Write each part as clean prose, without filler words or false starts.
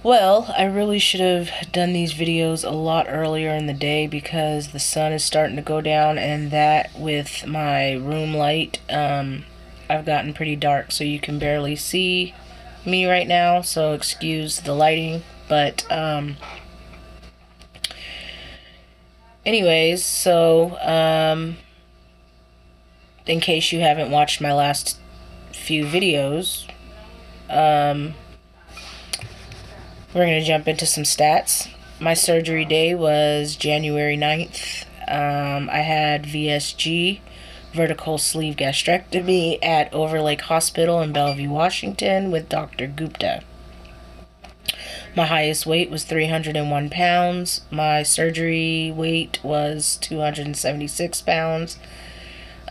Well, I really should have done these videos a lot earlier in the day because the sun is starting to go down, and that with my room light, I've gotten pretty dark, so you can barely see me right now, so excuse the lighting. But anyways, so in case you haven't watched my last few videos, we're going to jump into some stats. My surgery day was January 9th. I had VSG, vertical sleeve gastrectomy, at Overlake Hospital in Bellevue, Washington, with Dr. Gupta. My highest weight was 301 pounds. My surgery weight was 276 pounds.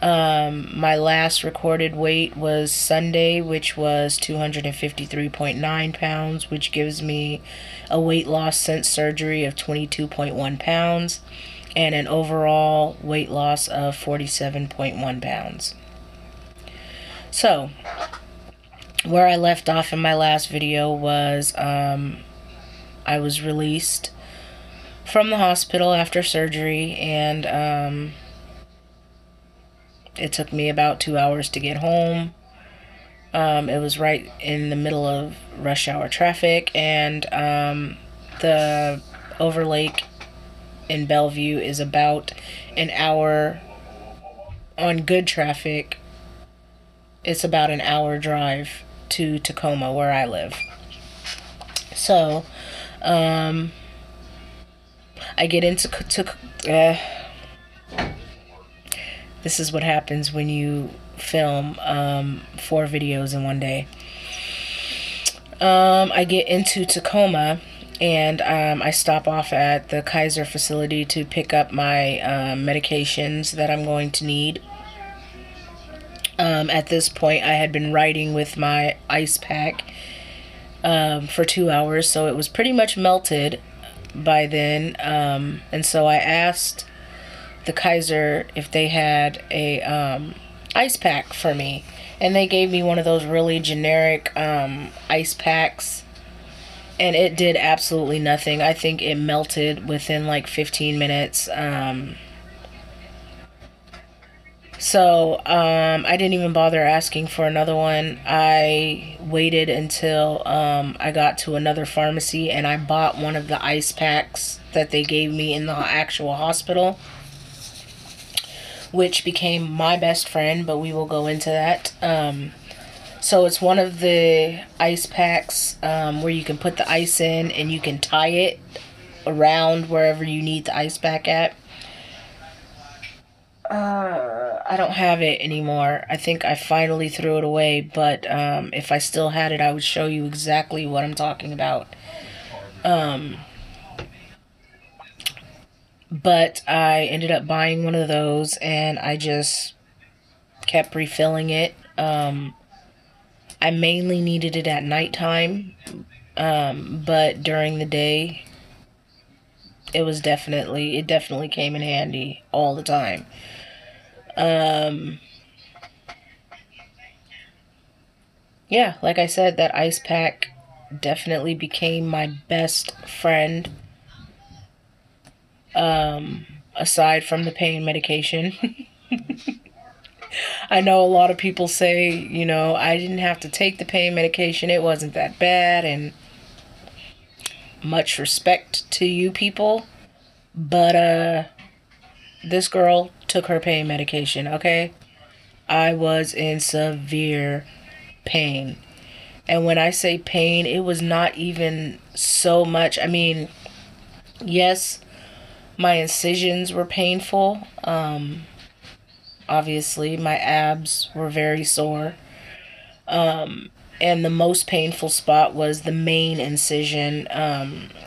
My last recorded weight was Sunday, which was 253.9 pounds, which gives me a weight loss since surgery of 22.1 pounds and an overall weight loss of 47.1 pounds. So, where I left off in my last video was I was released from the hospital after surgery, and it took me about 2 hours to get home. It was right in the middle of rush hour traffic, and the Overlake in Bellevue is about an hour on good traffic. It's about an hour drive to Tacoma, where I live. So, I get into this is what happens when you film 4 videos in one day. I get into Tacoma, and I stop off at the Kaiser facility to pick up my medications that I'm going to need. At this point, I had been riding with my ice pack for 2 hours, so it was pretty much melted by then. And so I asked the Kaiser if they had a ice pack for me, and they gave me one of those really generic ice packs, and it did absolutely nothing. I think it melted within like 15 minutes. So I didn't even bother asking for another one. I waited until I got to another pharmacy, and I bought one of the ice packs that they gave me in the actual hospital, which became my best friend, but we will go into that. So it's one of the ice packs where you can put the ice in and you can tie it around wherever you need the ice pack at. I don't have it anymore. I think I finally threw it away, but if I still had it, I would show you exactly what I'm talking about. But I ended up buying one of those, and I just kept refilling it. I mainly needed it at nighttime, but during the day, it definitely came in handy all the time. Yeah, like I said, that ice pack definitely became my best friend, aside from the pain medication. I know a lot of people say, I didn't have to take the pain medication, it wasn't that bad, and much respect to you people, but this girl took her pain medication, okay? I was in severe pain. And when I say pain, it was not even so much. I mean, yes, my incisions were painful. Obviously, my abs were very sore. And the most painful spot was the main incision,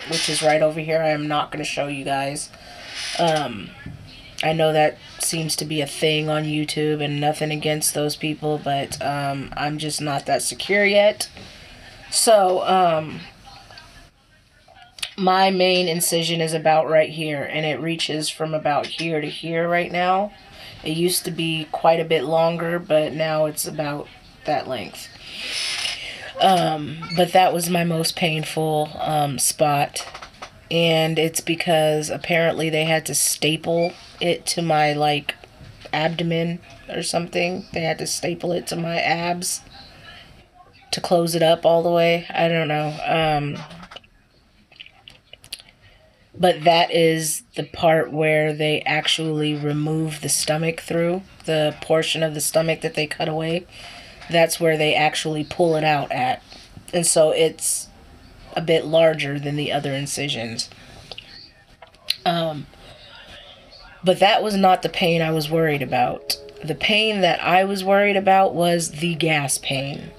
which is right over here. I am not going to show you guys. I know that seems to be a thing on YouTube, and nothing against those people, but I'm just not that secure yet. So, my main incision is about right here, and it reaches from about here to here right now. It used to be quite a bit longer, but now it's about that length. But that was my most painful spot. And it's because apparently they had to staple it to my, like, abdomen or something. They had to staple it to my abs to close it up all the way. I don't know. But that is the part where they actually remove the stomach through, the portion of the stomach that they cut away. That's where they actually pull it out at. And so it's a bit larger than the other incisions. But that was not the pain I was worried about. The pain that I was worried about was the gas pain.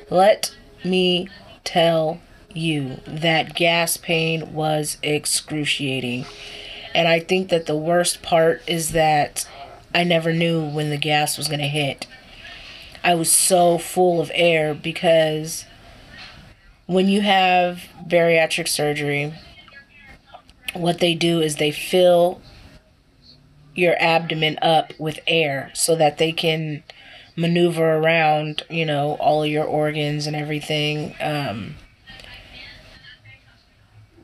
Let me tell you that gas pain was excruciating. And I think that the worst part is that I never knew when the gas was going to hit. I was so full of air because when you have bariatric surgery, what they do is they fill your abdomen up with air so that they can maneuver around, you know, all of your organs and everything,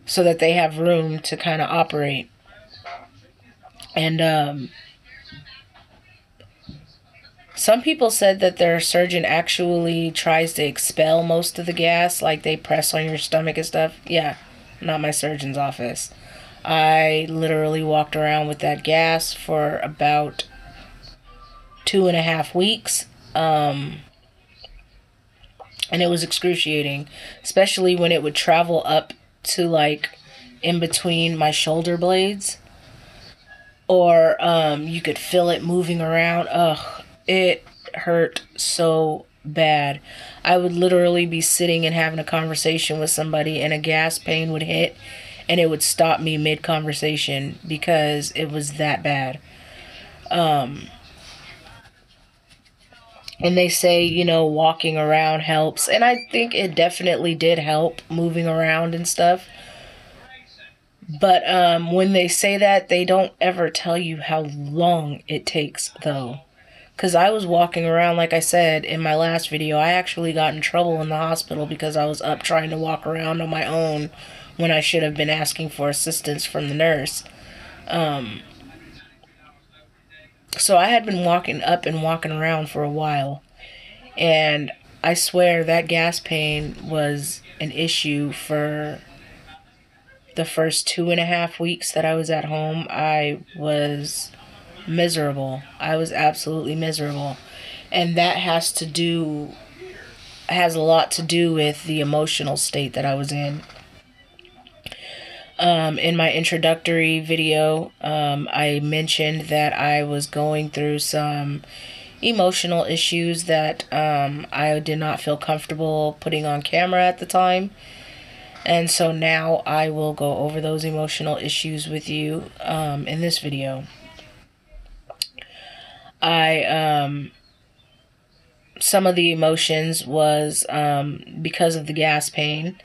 so that they have room to kind of operate. And some people said that their surgeon actually tries to expel most of the gas, like they press on your stomach and stuff. Yeah, not my surgeon's office. I literally walked around with that gas for about 2.5 weeks. And it was excruciating, especially when it would travel up to, like, in between my shoulder blades, or you could feel it moving around. Ugh, it hurt so bad. I would literally be sitting and having a conversation with somebody and a gas pain would hit and it would stop me mid-conversation because it was that bad. And they say, you know, walking around helps. And I think it definitely did help, moving around and stuff. But when they say that, they don't ever tell you how long it takes, though. Because I was walking around, like I said in my last video, I actually got in trouble in the hospital because I was up trying to walk around on my own when I should have been asking for assistance from the nurse. So I had been walking up and walking around for a while. And I swear that gas pain was an issue for the first 2.5 weeks that I was at home. I was miserable. I was absolutely miserable. And that has a lot to do with the emotional state that I was in. In my introductory video, I mentioned that I was going through some emotional issues that I did not feel comfortable putting on camera at the time. And so now I will go over those emotional issues with you in this video. Some of the emotions was because of the gas pain.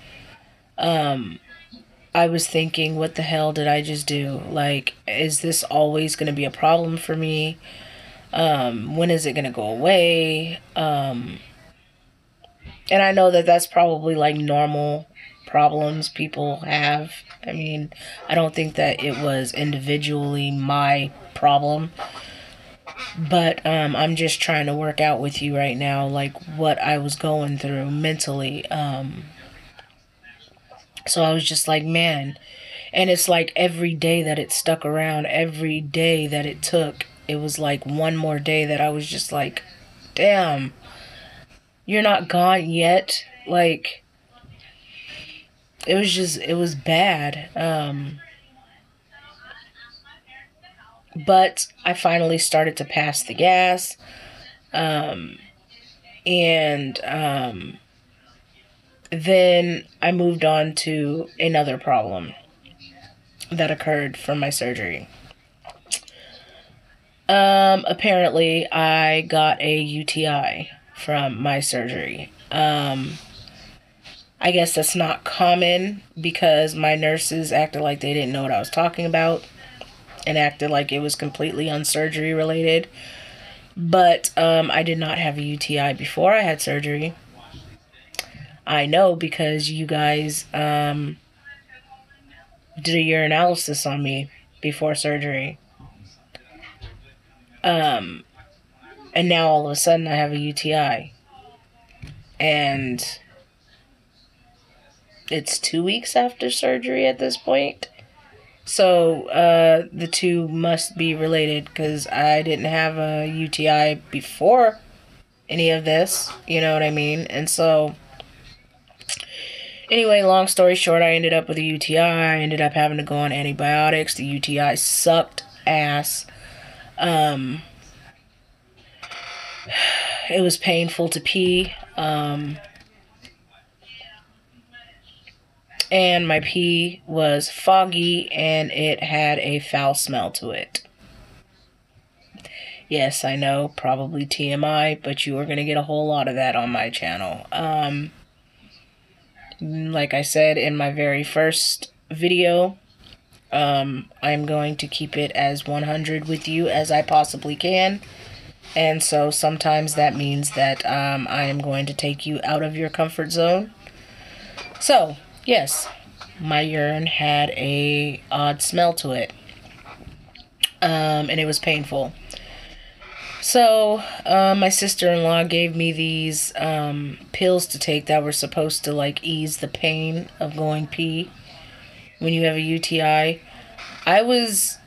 I was thinking, what the hell did I just do? Like, is this always going to be a problem for me? When is it going to go away? And I know that that's probably like normal problems people have. I mean, I don't think that it was individually my problem. But I'm just trying to work out with you right now, like, what I was going through mentally. So I was just like, man. And it's like every day that it stuck around, every day that it took, it was like one more day that I was just like, damn, you're not gone yet. Like, it was bad. But I finally started to pass the gas. Then I moved on to another problem that occurred from my surgery. Apparently I got a UTI from my surgery. I guess that's not common because my nurses acted like they didn't know what I was talking about and acted like it was completely unsurgery related. But I did not have a UTI before I had surgery. I know because you guys did a urinalysis on me before surgery. And now all of a sudden I have a UTI. And it's 2 weeks after surgery at this point. So the two must be related because I didn't have a UTI before any of this. You know what I mean? And so, anyway, long story short, I ended up with a UTI. I ended up having to go on antibiotics. The UTI sucked ass. It was painful to pee. And my pee was foggy and it had a foul smell to it. Yes, I know, probably TMI, but you are going to get a whole lot of that on my channel. Like I said in my very first video, I'm going to keep it as 100 with you as I possibly can. And so sometimes that means that I am going to take you out of your comfort zone. So, yes, my urine had a odd smell to it. And it was painful. So, my sister-in-law gave me these pills to take that were supposed to, like, ease the pain of going pee when you have a UTI. I was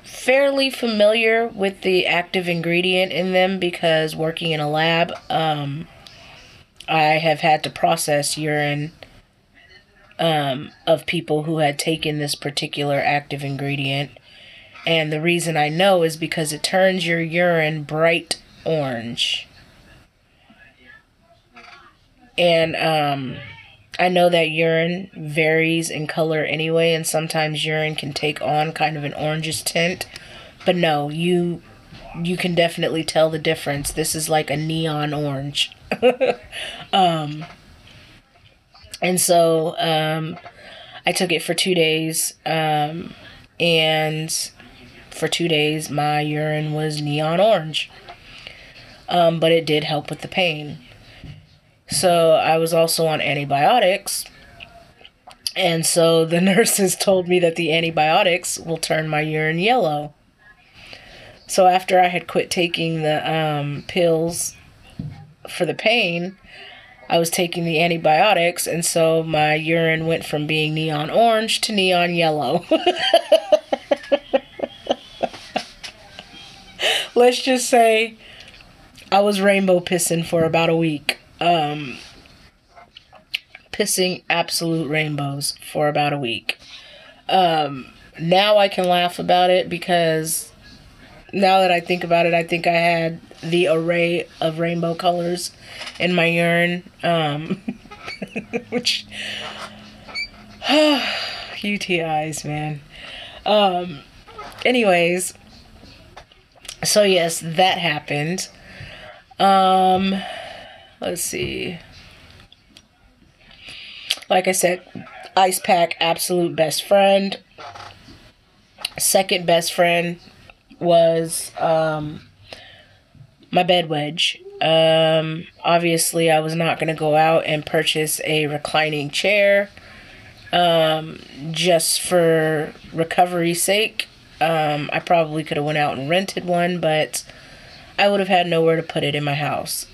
fairly familiar with the active ingredient in them because working in a lab, I have had to process urine of people who had taken this particular active ingredient. And the reason I know is because it turns your urine bright orange. And I know that urine varies in color anyway, and sometimes urine can take on kind of an orangish tint. But no, you can definitely tell the difference. This is like a neon orange. And so I took it for 2 days, and for 2 days my urine was neon orange. But it did help with the pain. So I was also on antibiotics, and so the nurses told me that the antibiotics will turn my urine yellow. So after I had quit taking the pills for the pain, I was taking the antibiotics, and so my urine went from being neon orange to neon yellow. Let's just say I was rainbow pissing for about a week. Pissing absolute rainbows for about a week. Now I can laugh about it because now that I think about it, I think I had the array of rainbow colors in my urine. Which UTIs, man. Anyways, so yes, that happened. Let's see. Like I said, ice pack, absolute best friend. Second best friend was my bed wedge. Obviously, I was not going to go out and purchase a reclining chair just for recovery's sake. I probably could have went out and rented one, but I would have had nowhere to put it in my house.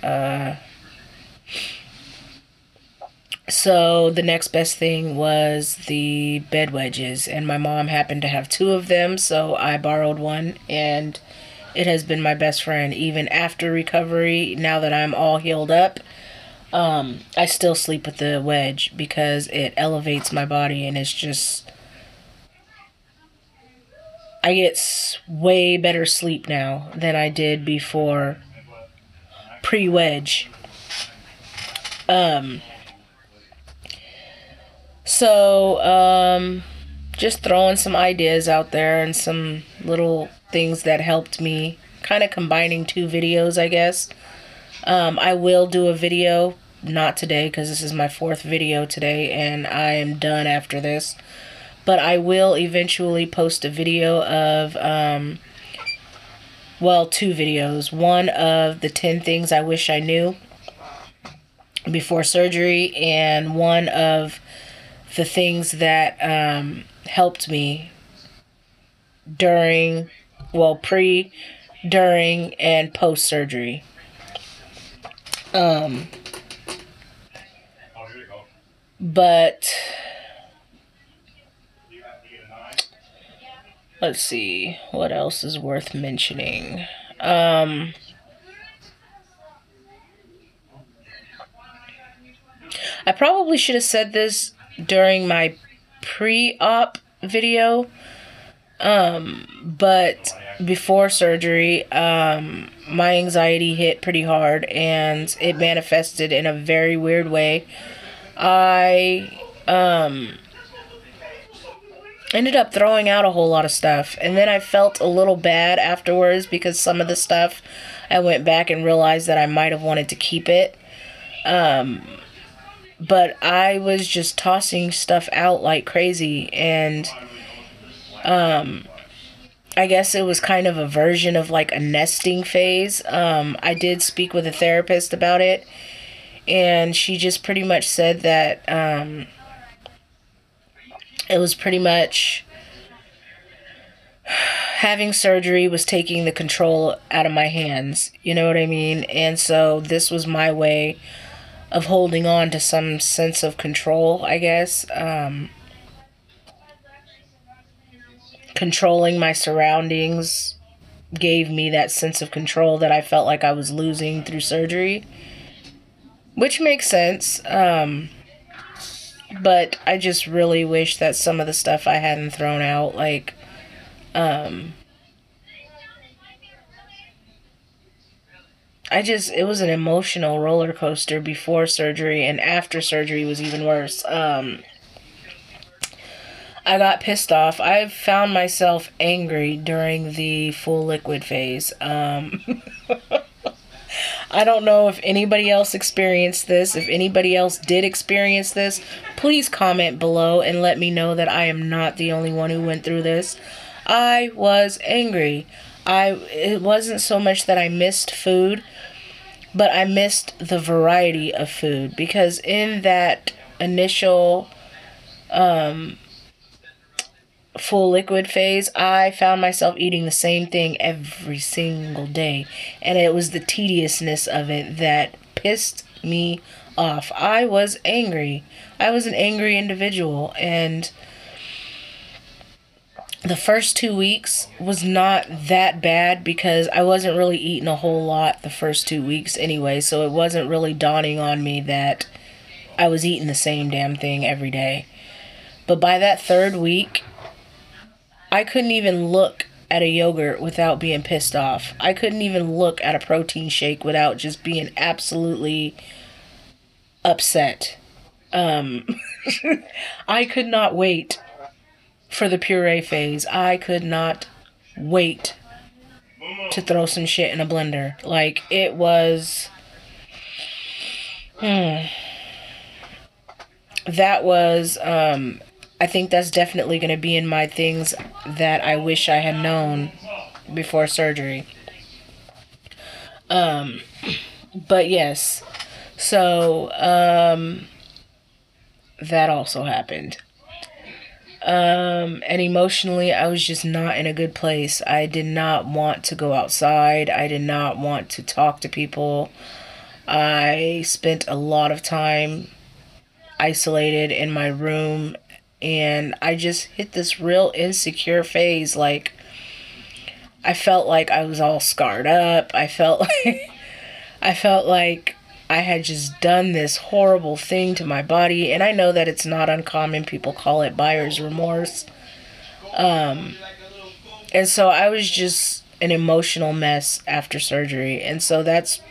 So the next best thing was the bed wedges, and my mom happened to have 2 of them, so I borrowed one, and it has been my best friend even after recovery. Now that I'm all healed up, I still sleep with the wedge because it elevates my body, and it's just, I get way better sleep now than I did before pre-wedge. So, just throwing some ideas out there and some little things that helped me, kind of combining 2 videos, I guess. I will do a video, not today, because this is my 4th video today, and I am done after this. But I will eventually post a video of, well, 2 videos. One of the 10 things I wish I knew, before surgery, and one of the things that helped me during, well, pre, during, and post surgery. But let's see, what else is worth mentioning? I probably should have said this during my pre-op video, but before surgery, my anxiety hit pretty hard, and it manifested in a very weird way. I ended up throwing out a whole lot of stuff, and then I felt a little bad afterwards because some of the stuff I went back and realized that I might have wanted to keep it. But I was just tossing stuff out like crazy, and I guess it was kind of a version of like a nesting phase. I did speak with a therapist about it, and she just pretty much said that it was pretty much having surgery was taking the control out of my hands. You know what I mean? And so this was my way of holding on to some sense of control, I guess. Controlling my surroundings gave me that sense of control that I felt like I was losing through surgery, which makes sense. But I just really wish that some of the stuff I hadn't thrown out, like, it was an emotional roller coaster before surgery, and after surgery was even worse. I got pissed off. I found myself angry during the full liquid phase. I don't know if anybody else experienced this. If anybody else did experience this, please comment below and let me know that I am not the only one who went through this. I was angry. It wasn't so much that I missed food, but I missed the variety of food, because in that initial full liquid phase, I found myself eating the same thing every single day, and it was the tediousness of it that pissed me off. I was angry. I was an angry individual, and the first 2 weeks was not that bad because I wasn't really eating a whole lot the first 2 weeks anyway, so it wasn't really dawning on me that I was eating the same damn thing every day. But by that third week, I couldn't even look at a yogurt without being pissed off. I couldn't even look at a protein shake without just being absolutely upset. I could not wait for the puree phase. I could not wait to throw some shit in a blender. Like, it was... That was... I think that's definitely going to be in my things that I wish I had known before surgery. But yes, so that also happened. And emotionally, I was just not in a good place. I did not want to go outside. I did not want to talk to people. I spent a lot of time isolated in my room, and I just hit this real insecure phase. Like, I felt like I was all scarred up. I felt like I had just done this horrible thing to my body. And I know that it's not uncommon. People call it buyer's remorse. And so I was just an emotional mess after surgery. And so that's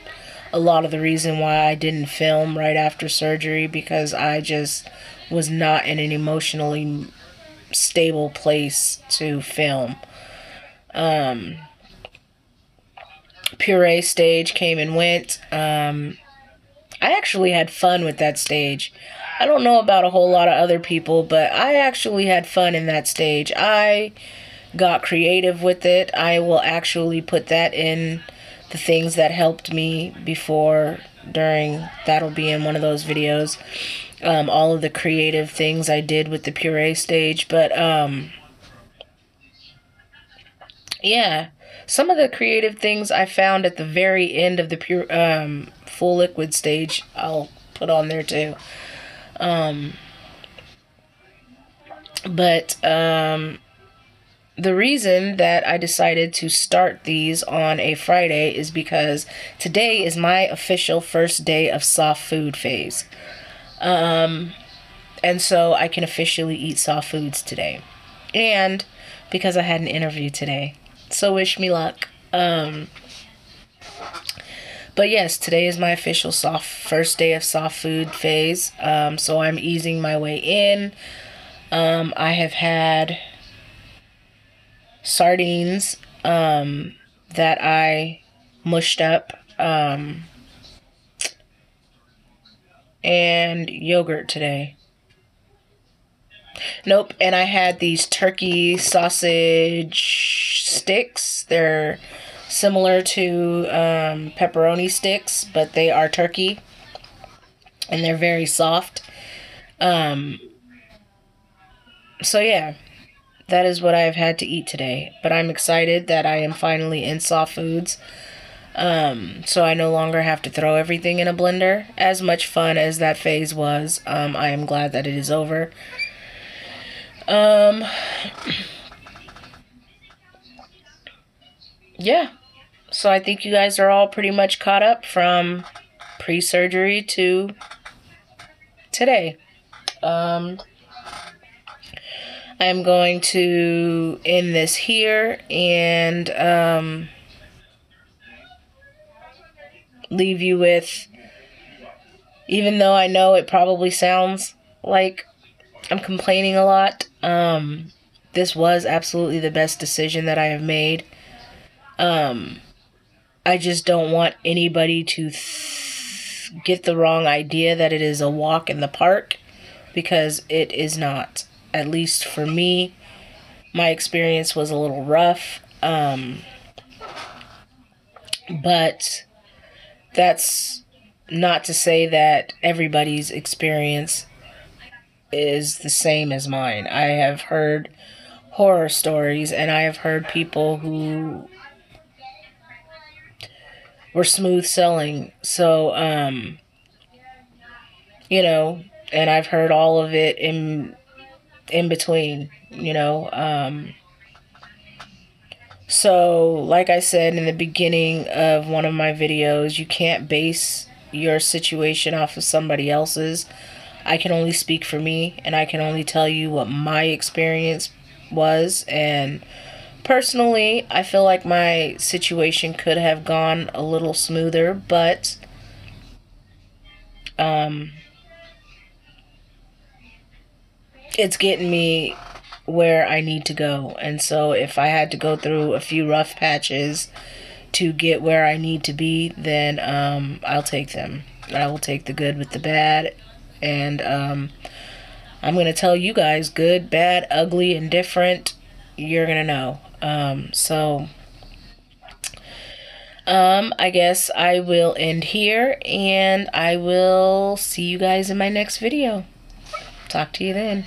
a lot of the reason why I didn't film right after surgery, because I just was not in an emotionally stable place to film. Puree stage came and went. I actually had fun with that stage. I don't know about a whole lot of other people, but I actually had fun in that stage. I got creative with it. I will actually put that in the things that helped me before that'll be in one of those videos. All of the creative things I did with the puree stage. But, yeah, some of the creative things I found at the very end of the full liquid stage, I'll put on there too. But the reason that I decided to start these on a Friday is because today is my official first day of soft food phase. And so I can officially eat soft foods today. And because I had an interview today. So wish me luck. But yes, today is my official first day of soft food phase. So I'm easing my way in. I have had sardines that I mushed up, and yogurt today. Nope, and I had these turkey sausage sticks. They're similar to pepperoni sticks, but they are turkey, and they're very soft. So yeah, that is what I have had to eat today. But I'm excited that I am finally in soft foods. So I no longer have to throw everything in a blender. As much fun as that phase was, I am glad that it is over. Yeah. So I think you guys are all pretty much caught up from pre-surgery to today. I'm going to end this here and leave you with, even though I know it probably sounds like I'm complaining a lot, this was absolutely the best decision that I have made. I just don't want anybody to get the wrong idea that it is a walk in the park, because it is not. At least for me, my experience was a little rough. But that's not to say that everybody's experience is the same as mine. I have heard horror stories, and I have heard people who were smooth selling. So, you know, and I've heard all of it in between, you know. So, like I said in the beginning of one of my videos, you can't base your situation off of somebody else's. I can only speak for me, and I can only tell you what my experience was. And personally, I feel like my situation could have gone a little smoother, but it's getting me where I need to go. And so if I had to go through a few rough patches to get where I need to be, then I'll take them. I will take the good with the bad. And I'm going to tell you guys, good, bad, ugly, indifferent, you're going to know. I guess I will end here, and I will see you guys in my next video. Talk to you then.